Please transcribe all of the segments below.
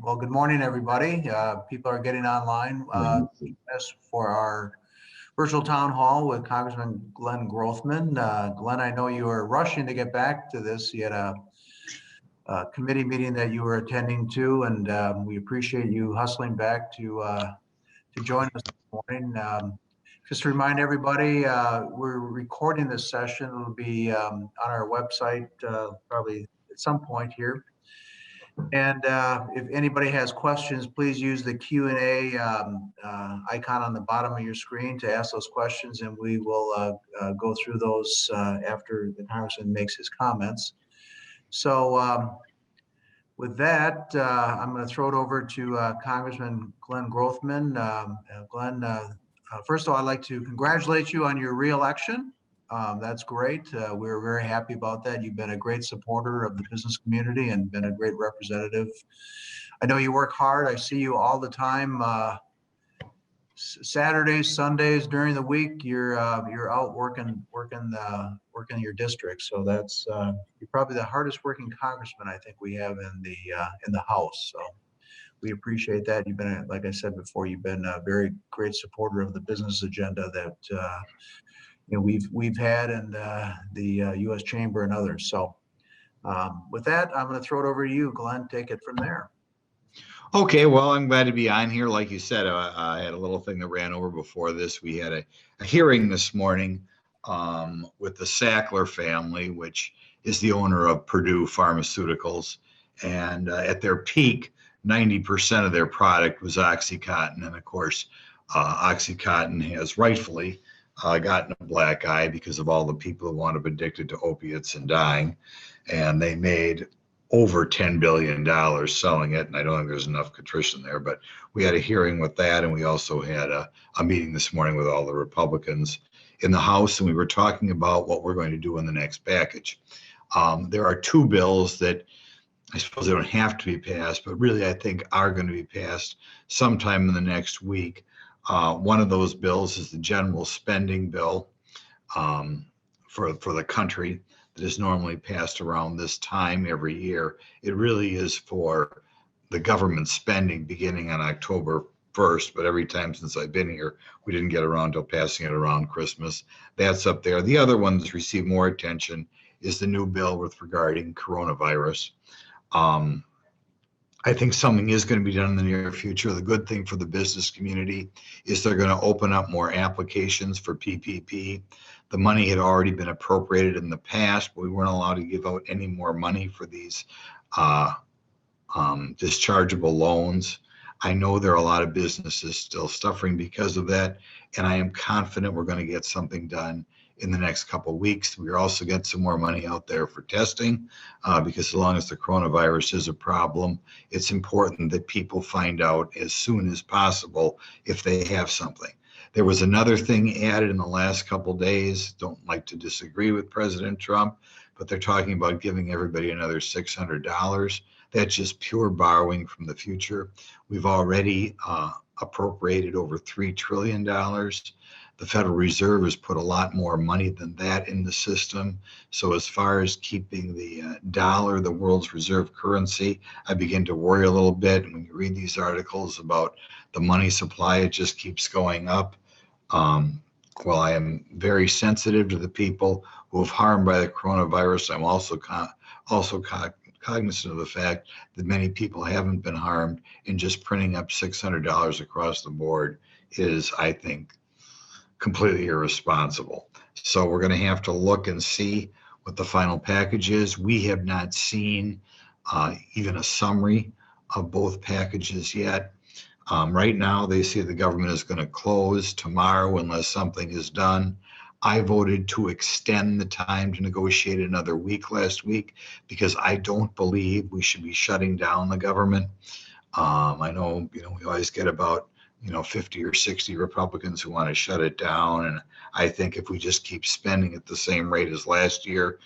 Well, good morning, everybody. People are getting online for our virtual town hall with Congressman Glenn Grothman. Glenn, I know you were rushing to get back to this. You had a committee meeting that you were attending to, and we appreciate you hustling back to join us this morning. Just to remind everybody, we're recording this session. It'll be on our website probably at some point here. And if anybody has questions, please use the Q&A icon on the bottom of your screen to ask those questions, and we will go through those after the Congressman makes his comments. So with that, I'm going to throw it over to Congressman Glenn Grothman. Glenn, first of all, I'd like to congratulate you on your reelection. That's great. We're very happy about that. You've been a great supporter of the business community and been a great representative. I know you work hard. I see you all the time. Saturdays, Sundays, during the week, you're out working your district. So that's you're probably the hardest working congressman I think we have in the House. So we appreciate that. You've been, like I said before, you've been a very great supporter of the business agenda that we've had in the U.S. Chamber and others. So with that, I'm going to throw it over to you, Glenn. Take it from there. Okay, well, I'm glad to be on here. Like you said, I had a little thing that ran over before this. We had a hearing this morning with the Sackler family, which is the owner of Purdue Pharmaceuticals. And at their peak, 90% of their product was OxyContin. And of course, OxyContin has rightfully gotten a black eye because of all the people who wound up addicted to opiates and dying. And they made over $10 billion selling it. And I don't think there's enough contrition there, but we had a hearing with that. And we also had a meeting this morning with all the Republicans in the House. And we were talking about what we're going to do in the next package. There are two bills that I suppose they don't have to be passed, but really I think are going to be passed sometime in the next week. One of those bills is the general spending bill for the country that is normally passed around this time every year. It really is for the government spending beginning on October 1st, but every time since I've been here, we didn't get around to passing it around Christmas. That's up there. The other one that's received more attention is the new bill with regarding coronavirus. I think something is going to be done in the near future. The good thing for the business community is they're going to open up more applications for PPP. The money had already been appropriated in the past, but we weren't allowed to give out any more money for these dischargeable loans. I know there are a lot of businesses still suffering because of that, and I am confident we're going to get something done in the next couple of weeks. We're also getting some more money out there for testing because as long as the coronavirus is a problem, it's important that people find out as soon as possible if they have something. There was another thing added in the last couple of days. Don't like to disagree with President Trump, but they're talking about giving everybody another $600. That's just pure borrowing from the future. We've already appropriated over $3 trillion. The Federal Reserve has put a lot more money than that in the system. So as far as keeping the dollar, the world's reserve currency, I begin to worry a little bit. When you read these articles about the money supply, it just keeps going up. While I am very sensitive to the people who have harmed by the coronavirus, I'm also cognizant of the fact that many people haven't been harmed, and just printing up $600 across the board is, I think, completely irresponsible. So we're going to have to look and see what the final package is. We have not seen even a summary of both packages yet. Right now, they say the government is going to close tomorrow unless something is done. I voted to extend the time to negotiate another week last week because I don't believe we should be shutting down the government. I know, we always get about 50 or 60 Republicans who want to shut it down. And I think if we just keep spending at the same rate as last year,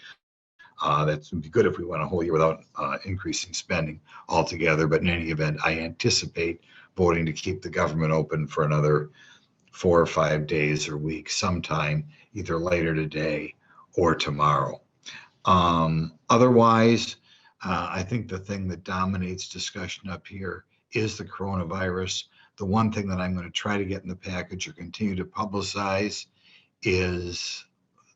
that would be good if we went a whole year without increasing spending altogether. But in any event, I anticipate voting to keep the government open for another 4 or 5 days or weeks sometime, either later today or tomorrow. Otherwise, I think the thing that dominates discussion up here is the coronavirus. The one thing that I'm going to try to get in the package or continue to publicize is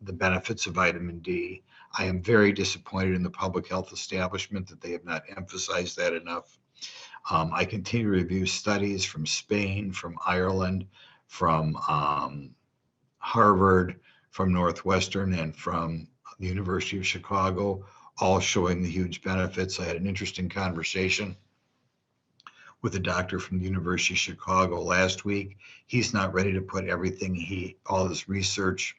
the benefits of vitamin D. I am very disappointed in the public health establishment that they have not emphasized that enough. I continue to review studies from Spain, from Ireland, from Harvard, from Northwestern, and from the University of Chicago, all showing the huge benefits. I had an interesting conversation with a doctor from the University of Chicago last week. He's not ready to put everything all his research,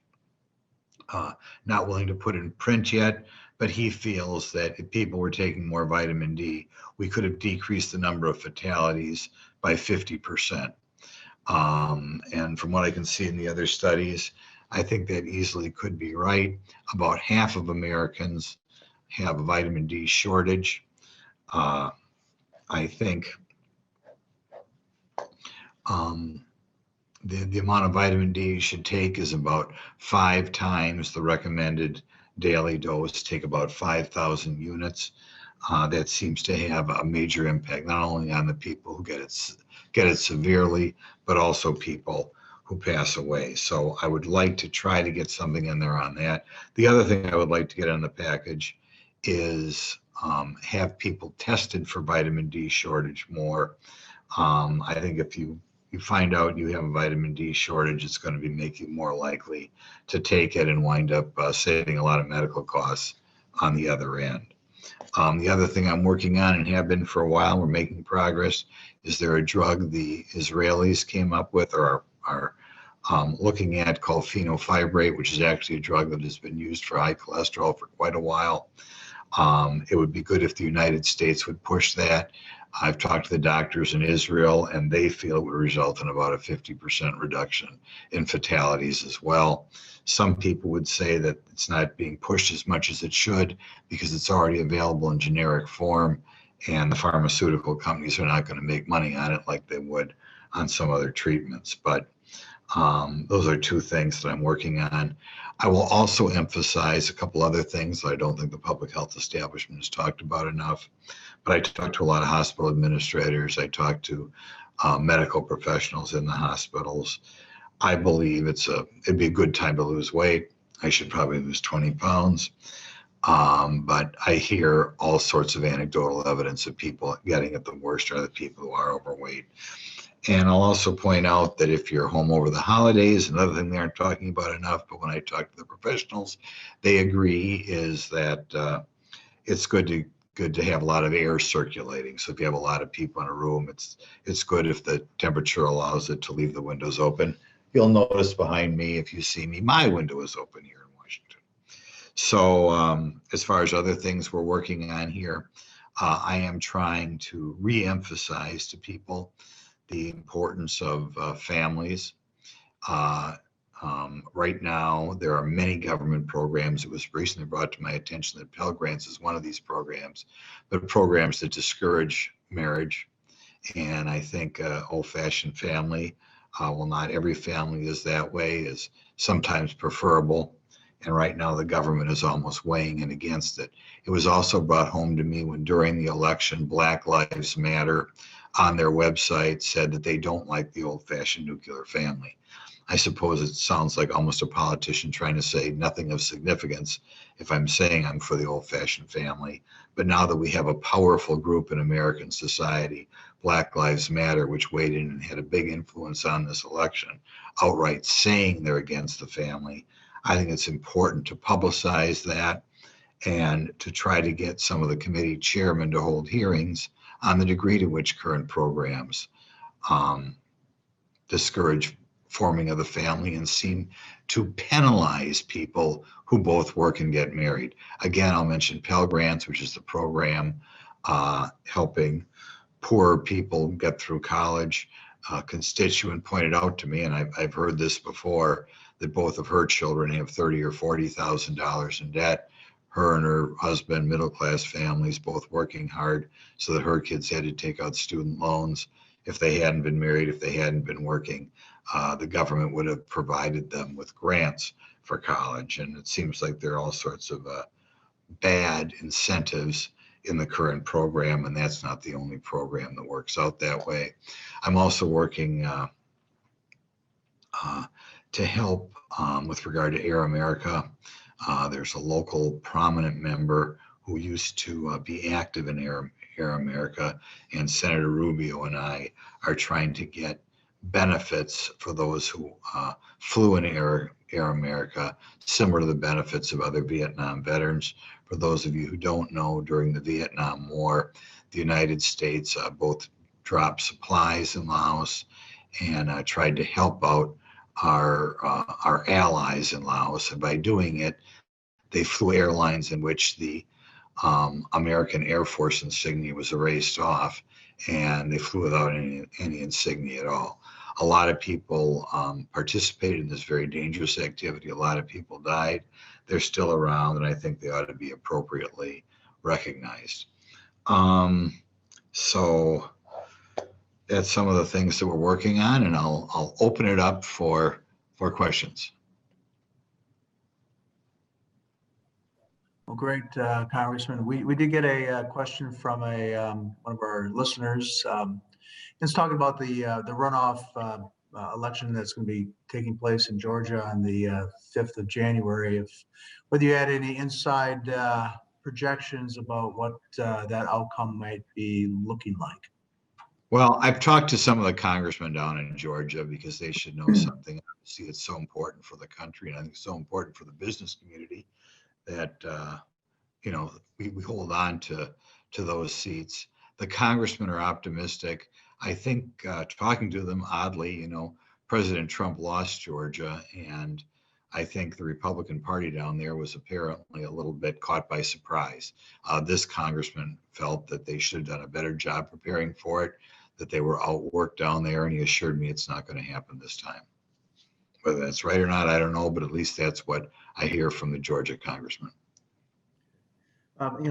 not willing to put in print yet, but he feels that if people were taking more vitamin D, we could have decreased the number of fatalities by 50%. And from what I can see in the other studies, I think that easily could be right. About half of Americans have a vitamin D shortage. I think the amount of vitamin D you should take is about 5 times the recommended daily dose. Take about 5,000 units. That seems to have a major impact, not only on the people who get it severely, but also people who pass away. So I would like to try to get something in there on that. The other thing I would like to get on the package is have people tested for vitamin D shortage more. I think if you find out you have a vitamin D shortage, it's going to be making you more likely to take it and wind up saving a lot of medical costs on the other end. The other thing I'm working on and have been for a while, we're making progress, is there a drug the Israelis came up with or are looking at called fenofibrate, which is actually a drug that has been used for high cholesterol for quite a while. It would be good if the United States would push that. I've talked to the doctors in Israel, and they feel it would result in about a 50% reduction in fatalities as well. Some people would say that it's not being pushed as much as it should because it's already available in generic form, and the pharmaceutical companies are not going to make money on it like they would on some other treatments. But those are two things that I'm working on. I will also emphasize a couple other things that I don't think the public health establishment has talked about enough. But I talked to a lot of hospital administrators. I talked to medical professionals in the hospitals. I believe it'd be a good time to lose weight. I should probably lose 20 pounds. But I hear all sorts of anecdotal evidence of people getting it the worst are the people who are overweight. And I'll also point out that if you're home over the holidays, another thing they aren't talking about enough, but when I talk to the professionals, they agree is that it's good to have a lot of air circulating. So if you have a lot of people in a room, it's good if the temperature allows it to leave the windows open. You'll notice behind me, if you see me, my window is open here in Washington. So as far as other things we're working on here, I am trying to re-emphasize to people the importance of families. Right now, there are many government programs. It was recently brought to my attention that Pell Grants is one of these programs, but programs that discourage marriage. And I think old-fashioned family, well, not every family is that way, is sometimes preferable. And right now, the government is almost weighing in against it. It was also brought home to me when during the election, Black Lives Matter on their website said that they don't like the old-fashioned nuclear family. I suppose it sounds like almost a politician trying to say nothing of significance if I'm saying I'm for the old-fashioned family. But now that we have a powerful group in American society, Black Lives Matter, which weighed in and had a big influence on this election, outright saying they're against the family, I think it's important to publicize that and to try to get some of the committee chairmen to hold hearings on the degree to which current programs discourage forming of the family and seem to penalize people who both work and get married. Again, I'll mention Pell Grants, which is the program helping poor people get through college. A constituent pointed out to me, and I've heard this before, that both of her children have $30,000 or $40,000 in debt. Her and her husband, middle-class families, both working hard, so that her kids had to take out student loans. If they hadn't been married, if they hadn't been working, the government would have provided them with grants for college. And it seems like there are all sorts of bad incentives in the current program, and that's not the only program that works out that way. I'm also working to help with regard to Air America. There's a local prominent member who used to be active in Air America, and Senator Rubio and I are trying to get benefits for those who flew in Air America, similar to the benefits of other Vietnam veterans. For those of you who don't know, during the Vietnam War, the United States both dropped supplies in Laos and tried to help out our allies in Laos. And by doing it, they flew airlines in which the American Air Force insignia was erased off, and they flew without any insignia at all. A lot of people participated in this very dangerous activity. A lot of people died. They're still around, and I think they ought to be appropriately recognized. So that's some of the things that we're working on, and I'll open it up for questions. Well, great, Congressman. We did get a question from one of our listeners. It's talking about the runoff election that's going to be taking place in Georgia on the 5th of January. Whether you had any inside projections about what that outcome might be looking like. Well, I've talked to some of the congressmen down in Georgia because they should know something. Obviously, it's so important for the country, and I think it's so important for the business community that we hold on to those seats. The congressmen are optimistic. I think talking to them, oddly, President Trump lost Georgia, and I think the Republican Party down there was apparently a little bit caught by surprise. This congressman felt that they should have done a better job preparing for it, that they were outworked down there, and he assured me it's not going to happen this time. Whether that's right or not, I don't know, but at least that's what I hear from the Georgia congressman.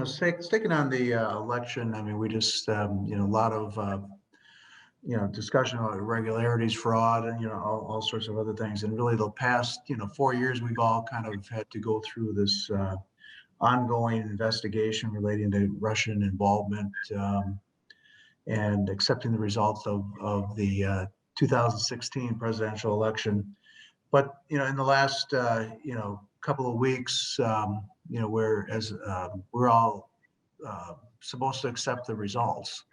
Sticking on the election, I mean, we just, a lot of, discussion about irregularities, fraud, and, all sorts of other things. And really the past, 4 years, we've all kind of had to go through this ongoing investigation relating to Russian involvement and accepting the results of the 2016 presidential election. But, in the last, couple of weeks, we're all supposed to accept the results.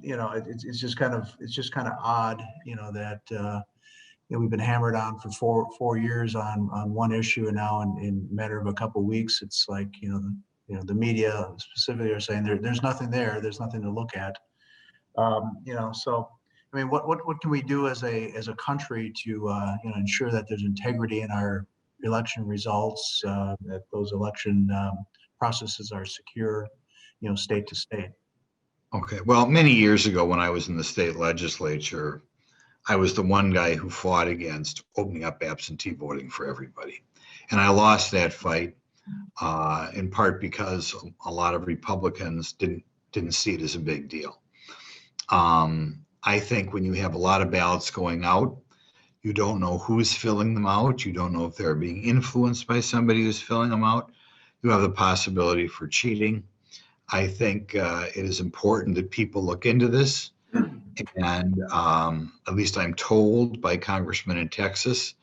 It's just kind of odd, that we've been hammered on for four years on one issue, and now in a matter of a couple of weeks, it's like the media specifically are saying there's nothing there, there's nothing to look at. So I mean, what can we do as a country to ensure that there's integrity in our election results, that those election processes are secure, state to state? Okay. Well, many years ago when I was in the state legislature, I was the one guy who fought against opening up absentee voting for everybody. And I lost that fight in part because a lot of Republicans didn't see it as a big deal. I think when you have a lot of ballots going out, you don't know who's filling them out. You don't know if they're being influenced by somebody who's filling them out. You have the possibility for cheating. I think it is important that people look into this. And at least I'm told by congressmen in Texas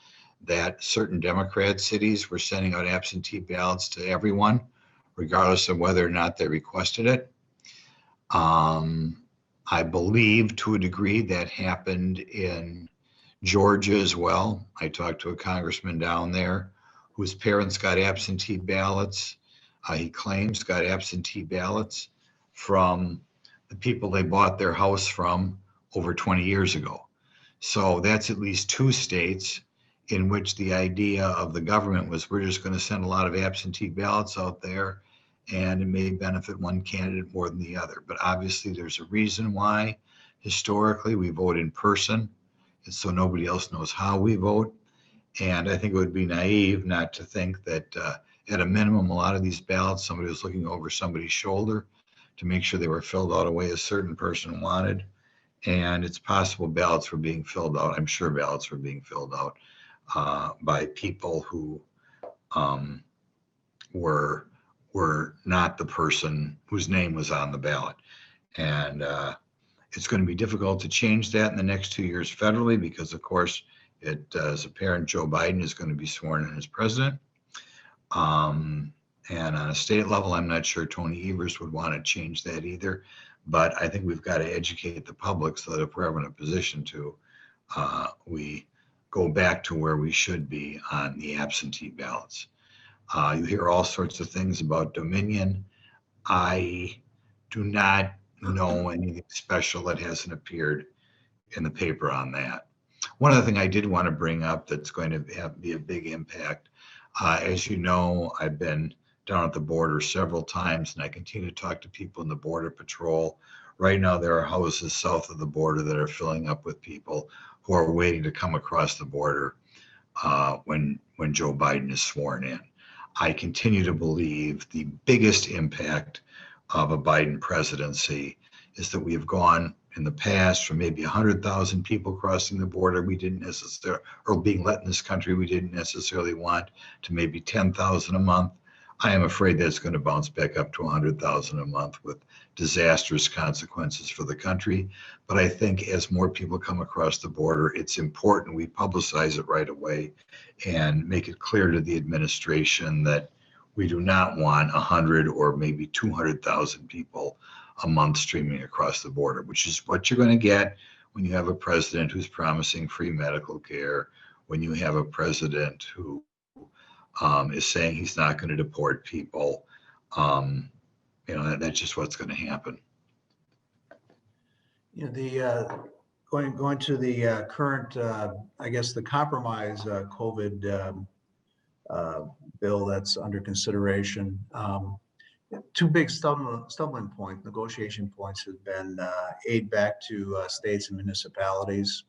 that certain Democrat cities were sending out absentee ballots to everyone, regardless of whether or not they requested it. I believe to a degree that happened in Georgia as well. I talked to a congressman down there whose parents got absentee ballots. He claims got absentee ballots from the people they bought their house from over 20 years ago. So that's at least two states in which the idea of the government was we're just going to send a lot of absentee ballots out there and it may benefit one candidate more than the other. But obviously there's a reason why historically we vote in person, and so nobody else knows how we vote. And I think it would be naive not to think that at a minimum, a lot of these ballots, somebody was looking over somebody's shoulder to make sure they were filled out a way a certain person wanted. And it's possible ballots were being filled out. I'm sure ballots were being filled out by people who were were not the person whose name was on the ballot. And it's going to be difficult to change that in the next 2 years federally because, of course, it is apparent Joe Biden is going to be sworn in as president. And on a state level, I'm not sure Tony Evers would want to change that either. But I think we've got to educate the public so that if we're ever in a position to, we go back to where we should be on the absentee ballots. You hear all sorts of things about Dominion. I do not know anything special that hasn't appeared in the paper on that. One other thing I did want to bring up that's going to be a big impact. As you know, I've been down at the border several times, and I continue to talk to people in the Border Patrol. Right now, there are houses south of the border that are filling up with people who are waiting to come across the border when Joe Biden is sworn in. I continue to believe the biggest impact of a Biden presidency is that we have gone in the past from maybe 100,000 people crossing the border we didn't necessarily, or being let in this country we didn't necessarily want, to maybe 10,000 a month. I am afraid that's going to bounce back up to 100,000 a month with disastrous consequences for the country. But I think as more people come across the border, it's important we publicize it right away and make it clear to the administration that we do not want 100 or maybe 200,000 people a month streaming across the border, which is what you're going to get when you have a president who's promising free medical care, when you have a president who is saying he's not going to deport people. That's just what's going to happen. Going to the current, I guess the compromise COVID bill that's under consideration. Two big stumbling points, negotiation points, have been aid back to states and municipalities,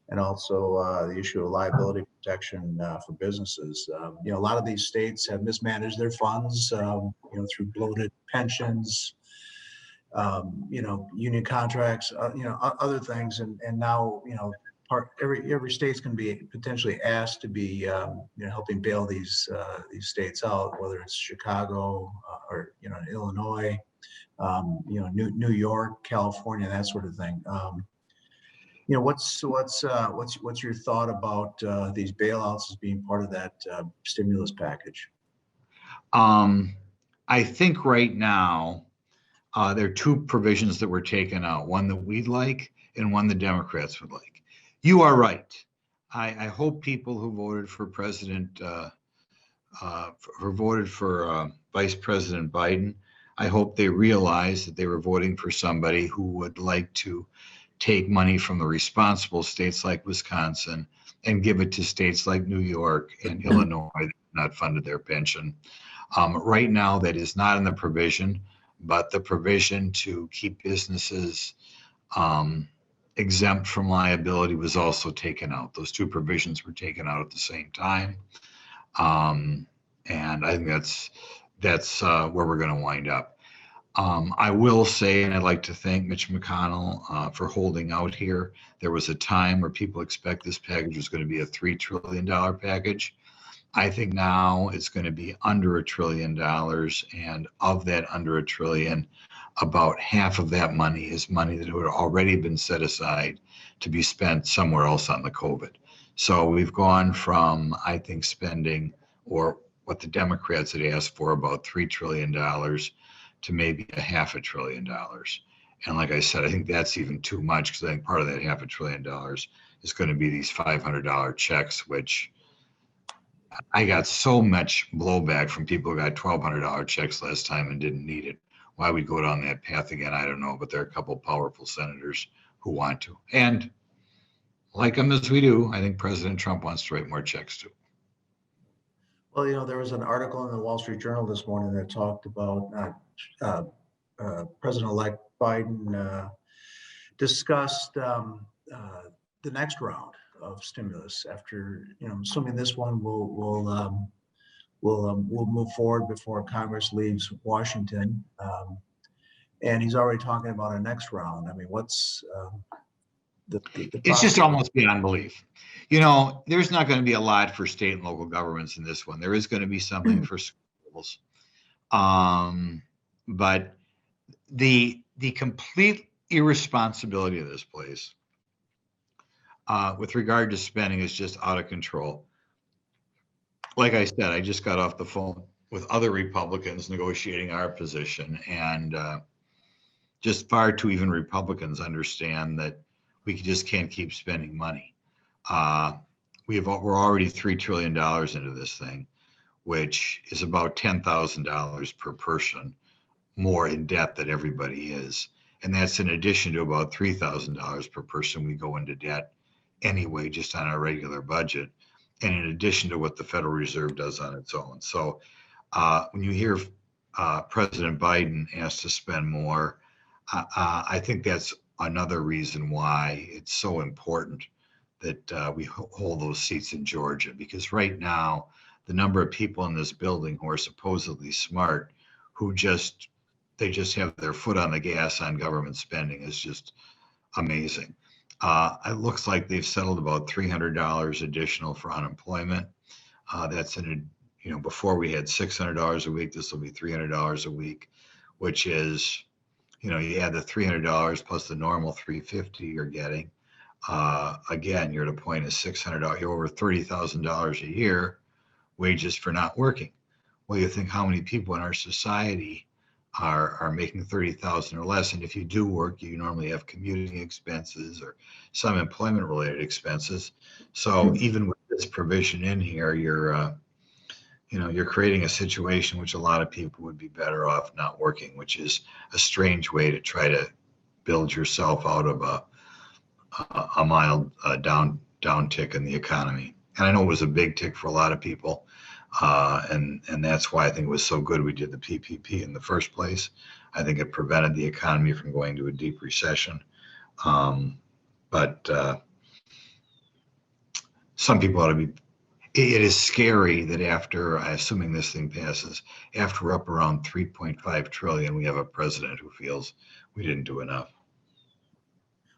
and also the issue of liability protection for businesses. A lot of these states have mismanaged their funds, through bloated pensions, union contracts, other things, and now, every state's going to be potentially asked to be, helping bail these states out, whether it's Chicago or Illinois, New York, California, that sort of thing. What's your thought about these bailouts as being part of that stimulus package? I think right now there are two provisions that were taken out, one that we'd like and one the Democrats would like. You are right. I hope people who voted for Vice President Biden, I hope they realize that they were voting for somebody who would like to take money from the responsible states like Wisconsin and give it to states like New York and Illinois that have not funded their pension. Right now, that is not in the provision, but the provision to keep businesses exempt from liability was also taken out. Those two provisions were taken out at the same time. And I think that's where we're going to wind up. I will say, and I'd like to thank Mitch McConnell for holding out here. There was a time where people expect this package was going to be a $3 trillion package. I think now it's going to be under $1 trillion. And of that under $1 trillion, about half of that money is money that had already been set aside to be spent somewhere else on the COVID. So we've gone from, I think, spending, or what the Democrats had asked for, about $3 trillion to maybe $500 billion. And like I said, I think that's even too much, because I think part of that $500 billion is going to be these $500 checks, which I got so much blowback from people who got $1,200 checks last time and didn't need it. Why we go down that path again, I don't know, but there are a couple of powerful senators who want to. And like them as we do, I think President Trump wants to write more checks too. Well, there was an article in the Wall Street Journal this morning that talked about President-elect Biden discussed the next round of stimulus after, assuming this one will move forward before Congress leaves Washington. And he's already talking about a next round. I mean, what's it's just almost beyond belief. There's not going to be a lot for state and local governments in this one. There is going to be something for schools. But the complete irresponsibility of this place with regard to spending is just out of control. Like I said, I just got off the phone with other Republicans negotiating our position, and just far too even Republicans understand that we just can't keep spending money. We're already $3 trillion into this thing, which is about $10,000 per person more in debt than everybody is. And that's in addition to about $3,000 per person we go into debt anyway, just on our regular budget, and in addition to what the Federal Reserve does on its own. So when you hear President Biden asked to spend more, I think that's another reason why it's so important that we hold those seats in Georgia, because right now, the number of people in this building who are supposedly smart, who they just have their foot on the gas on government spending is just amazing. It looks like they've settled about $300 additional for unemployment. That's before we had $600 a week, this will be $300 a week, which is, you add the $300 plus the normal $350 you're getting. Again, you're at a point of $600, you're over $30,000 a year wages for not working. Well, you think how many people in our society are making 30,000 or less, and if you do work, you normally have commuting expenses or some employment related expenses. So even with this provision in here, you're creating a situation which a lot of people would be better off not working, which is a strange way to try to build yourself out of a mild down tick in the economy. And I know it was a big tick for a lot of people. And that's why I think it was so good we did the PPP in the first place. I think it prevented the economy from going to a deep recession. But some people ought to be, it is scary that after, assuming this thing passes, after we're up around 3.5 trillion, we have a president who feels we didn't do enough.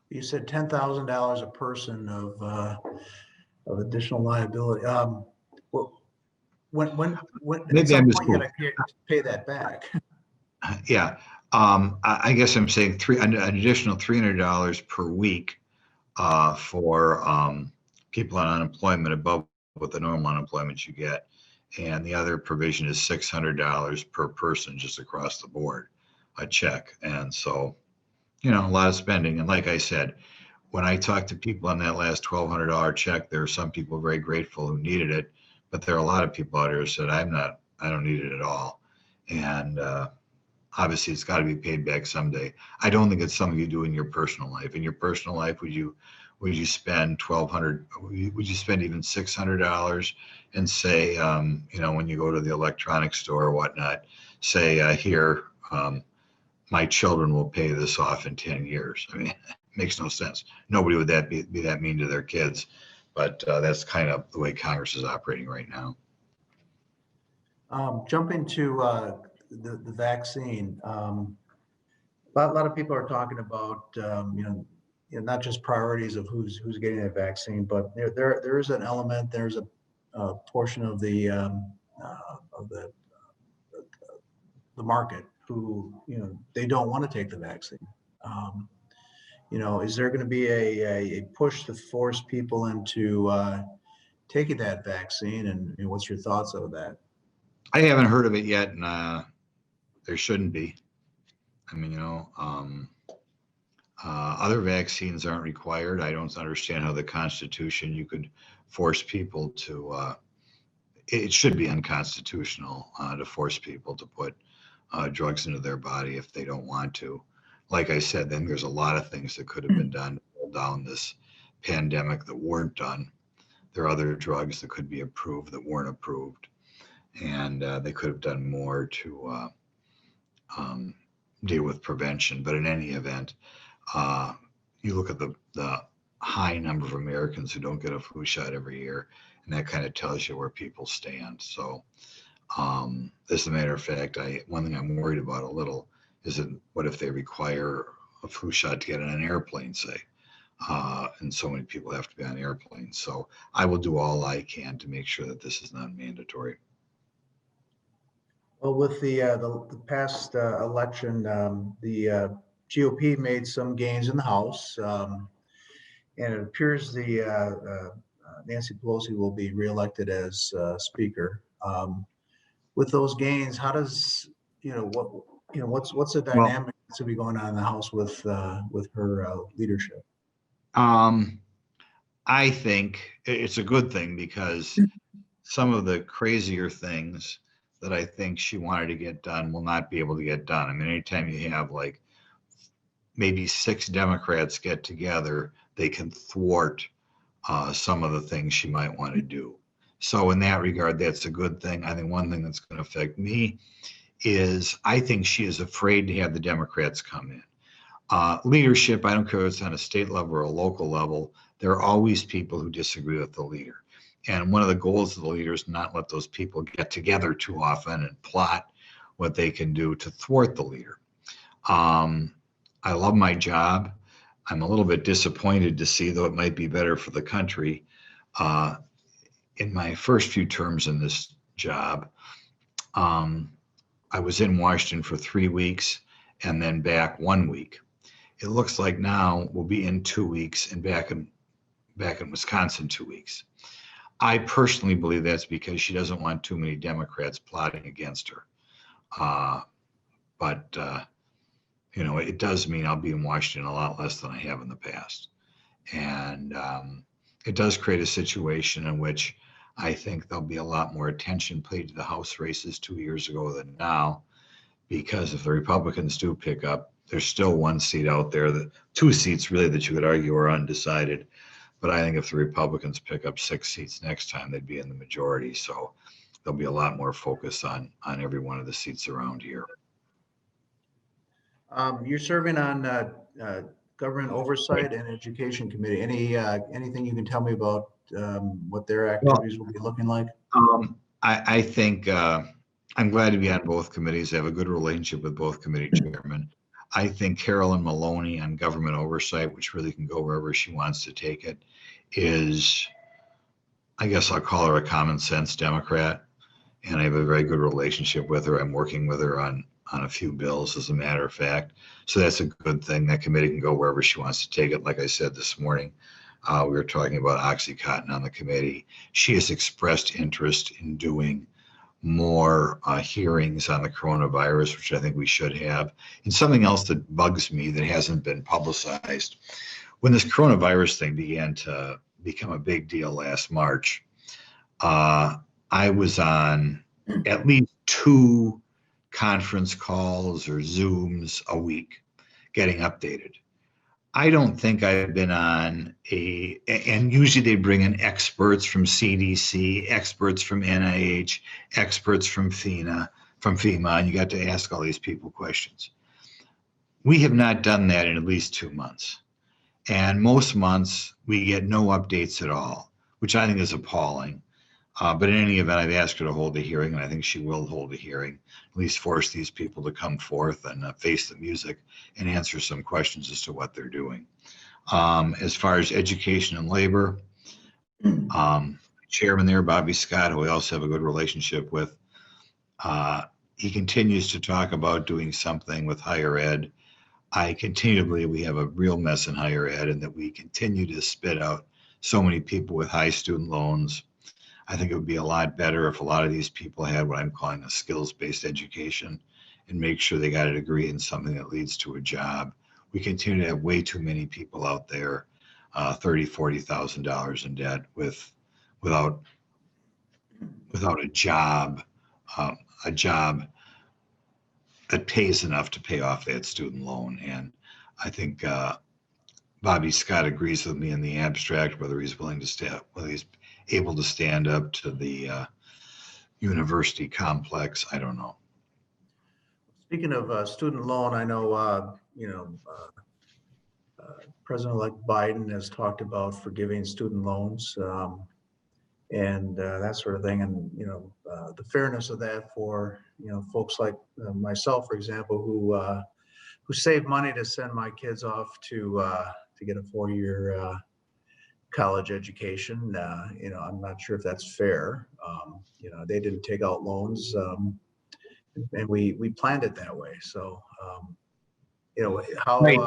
You said $10,000 a person of additional liability. When Maybe at some I'm point you gotta pay that back. Yeah, I guess I'm saying an additional $300 per week for people on unemployment above what the normal unemployment you get, and the other provision is $600 per person just across the board, a check. And so, a lot of spending. And like I said, when I talked to people on that last $1,200 check, there are some people very grateful who needed it, but there are a lot of people out here who said, I don't need it at all. And obviously it's got to be paid back someday. I don't think it's something you do in your personal life. In your personal life, would you spend $1,200? Would you spend even $600 and say, when you go to the electronics store or whatnot, say, here, my children will pay this off in 10 years. I mean, it makes no sense. Nobody would be that mean to their kids, but that's kind of the way Congress is operating right now. Jumping to the vaccine. A lot of people are talking about not just priorities of who's getting that vaccine, but there is an element. There's a portion of the market who they don't want to take the vaccine. Is there going to be a push to force people into taking that vaccine? And what's your thoughts of that? I haven't heard of it yet, and there shouldn't be. I mean, other vaccines aren't required. I don't understand how the Constitution, you could force people to, it should be unconstitutional to force people to put drugs into their body if they don't want to. Like I said, then there's a lot of things that could have been done to hold down this pandemic that weren't done. There are other drugs that could be approved that weren't approved. And they could have done more to deal with prevention. But in any event, you look at the high number of Americans who don't get a flu shot every year, and that kind of tells you where people stand. So as a matter of fact, one thing I'm worried about a little is that what if they require a flu shot to get on an airplane, say, and so many people have to be on airplanes. So I will do all I can to make sure that this is not mandatory. Well, with the past election, the GOP made some gains in the House, and it appears the Nancy Pelosi will be reelected as Speaker. With those gains, how does what's the Well, dynamic to be going on in the House with her leadership? um, I think it's a good thing because some of the crazier things that I think she wanted to get done will not be able to get done. I mean, anytime you have like maybe 6 Democrats get together, they can thwart some of the things she might want to do. So in that regard, that's a good thing. I think one thing that's going to affect me is I think she is afraid to have the Democrats come in. Leadership, I don't care if it's on a state level or a local level, there are always people who disagree with the leader. And one of the goals of the leader is not let those people get together too often and plot what they can do to thwart the leader. I love my job. I'm a little bit disappointed to see, though it might be better for the country. In my first few terms in this job, I was in Washington for 3 weeks and then back 1 week. It looks like now we'll be in 2 weeks and back in Wisconsin 2 weeks. I personally believe that's because she doesn't want too many Democrats plotting against her. But it does mean I'll be in Washington a lot less than I have in the past. And it does create a situation in which I think there'll be a lot more attention paid to the House races 2 years ago than now, because if the Republicans do pick up, there's still one seat out there, 2 seats really that you could argue are undecided. But I think if the Republicans pick up 6 seats next time, they'd be in the majority. So there'll be a lot more focus on every one of the seats around here. You're serving on Government Oversight and Education Committee. Anything you can tell me about what their activities will be looking like? I think I'm glad to be on both committees. I have a good relationship with both committee chairmen. I think Carolyn Maloney on Government Oversight, which really can go wherever she wants to take it, is, I guess I'll call her a common sense Democrat. And I have a very good relationship with her. I'm working with her on a few bills, as a matter of fact. So that's a good thing. That committee can go wherever she wants to take it. Like I said this morning, we were talking about OxyContin on the committee. She has expressed interest in doing more hearings on the coronavirus, which I think we should have. And something else that bugs me that hasn't been publicized, when this coronavirus thing began to become a big deal last March, I was on at least 2 conference calls or Zooms a week getting updated. I don't think I've been on and usually they bring in experts from CDC, experts from NIH, experts from FEMA, and you got to ask all these people questions. We have not done that in at least 2 months. And most months we get no updates at all, which I think is appalling. But in any event, I've asked her to hold a hearing, and I think she will hold a hearing, at least force these people to come forth and face the music and answer some questions as to what they're doing. As far as education and labor, chairman there, Bobby Scott, who I also have a good relationship with, he continues to talk about doing something with higher ed. I continue to believe we have a real mess in higher ed and that we continue to spit out so many people with high student loans. I think it would be a lot better if a lot of these people had what I'm calling a skills-based education and make sure they got a degree in something that leads to a job. We continue to have way too many people out there, $30,000, $40,000 in debt without a job that pays enough to pay off that student loan. And I think Bobby Scott agrees with me in the abstract. Whether he's able to stand up to the university complex, I don't know. Speaking of student loan, I know President-elect Biden has talked about forgiving student loans and that sort of thing, and the fairness of that for folks like myself, for example, who save money to send my kids off to get a 4-year college education. I'm not sure if that's fair. They didn't take out loans, and we planned it that way. So, you know, how, Right.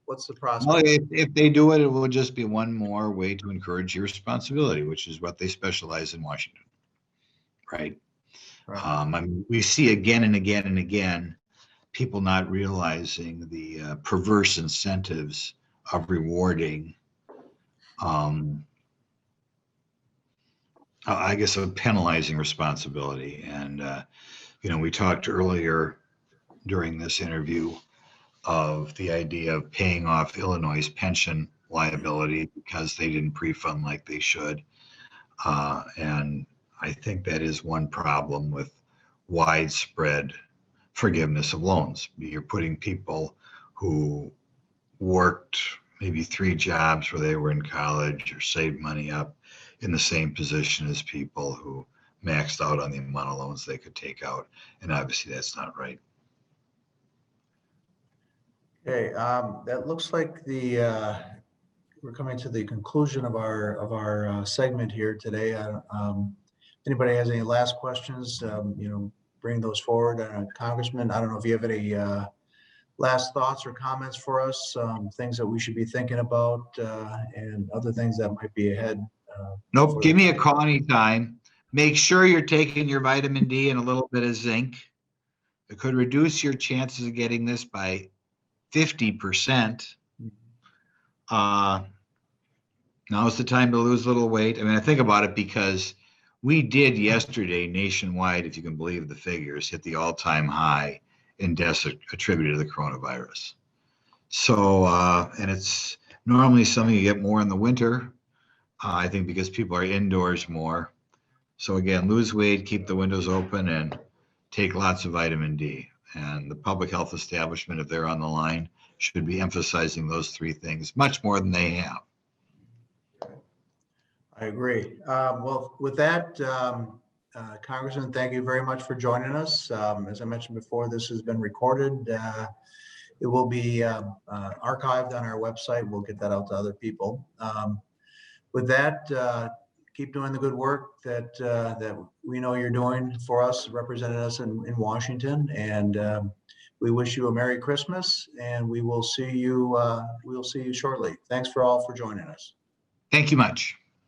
what's the Well, prospect? if they do it, it will just be one more way to encourage irresponsibility, which is what they specialize in Washington, right? Right. I mean, we see again and again and again people not realizing the perverse incentives of rewarding, I guess, of penalizing responsibility. And, we talked earlier during this interview of the idea of paying off Illinois' pension liability because they didn't pre-fund like they should. And I think that is one problem with widespread forgiveness of loans. You're putting people who worked maybe 3 jobs where they were in college or saved money up in the same position as people who maxed out on the amount of loans they could take out. And obviously that's not right. Okay, that looks like we're coming to the conclusion of our segment here today. Anybody has any last questions, bring those forward. Congressman, I don't know if you have any last thoughts or comments for us, things that we should be thinking about, and other things that might be ahead. Nope, give me a call anytime. Make sure you're taking your vitamin D and a little bit of zinc. It could reduce your chances of getting this by 50%. Now's the time to lose a little weight. I mean, I think about it because we did yesterday nationwide, if you can believe the figures, hit the all-time high in deaths attributed to the coronavirus. So, and it's normally something you get more in the winter, I think because people are indoors more. So again, lose weight, keep the windows open, and take lots of vitamin D. And the public health establishment, if they're on the line, should be emphasizing those 3 things much more than they have. I agree. Well, with that, Congressman, thank you very much for joining us. As I mentioned before, this has been recorded. It will be archived on our website. We'll get that out to other people. With that, keep doing the good work that we know you're doing for us, representing us in Washington. And we wish you a Merry Christmas, and we will see you shortly. Thanks for all for joining us. Thank you much.